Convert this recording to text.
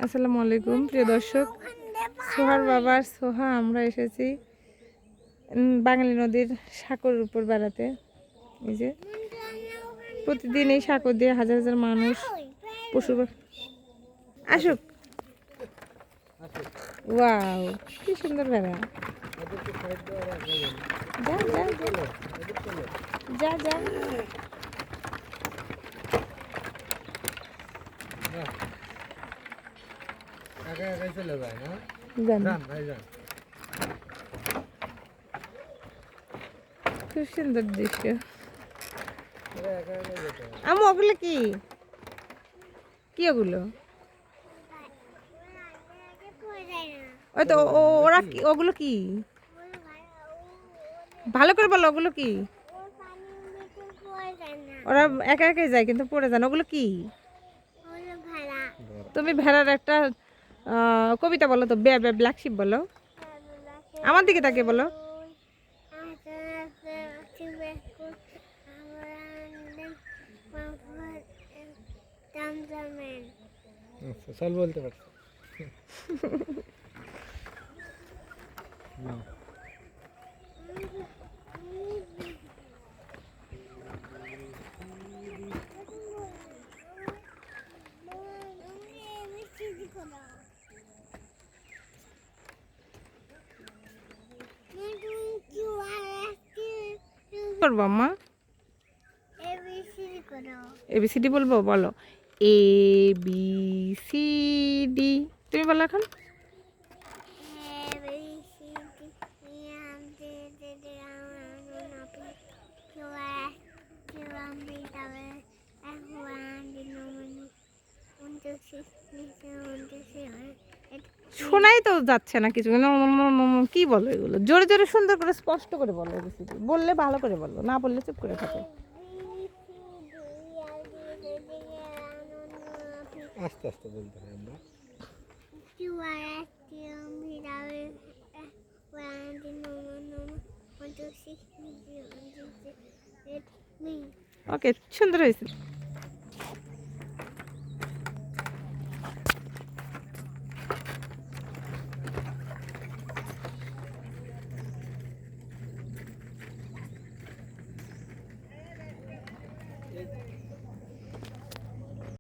আসসালামু আলাইকুম প্রিয় দর্শক, সোহার বাবার সোহা আমরা এসেছি বাঙালি নদীর সাঁকোর উপর বেড়াতে। এই যে প্রতিদিন এই সাঁকো দিয়ে হাজার হাজার মানুষ পশু আসুক। ওয়াও, কি সুন্দর বেড়া। যা যা যা যা খুব সুন্দর দৃশ্য। আমি ওগুলো কি কি ওগুলো? ওই তো ওরা ওগুলো কি? ভালো করে বলো, ওগুলো কি? ওরা একা একাই যায় কিন্তু পড়ে যায় না। ওগুলো কি? তুমি ভেড়ার একটা কবিতা বলো তো, বে বে ব্ল্যাক শিপ বলো। আমার দিকে তাকিয়ে বলো। চল বলতে পারছি। করবো আম্মা? এবিসিডি বলবো, বলো। A B C D. তুমি বলো এখন। শোনাই তো যাচ্ছে না কিছু, কি বলো এগুলো? জোরে জোরে সুন্দর করে স্পষ্ট করে বলো। এবিসিডি বললে ভালো করে বলো, না বললে চুপ করে থাকো। আস্তে আস্তে বলতে হয়। আমরা ওকে, সুন্দর হয়েছে।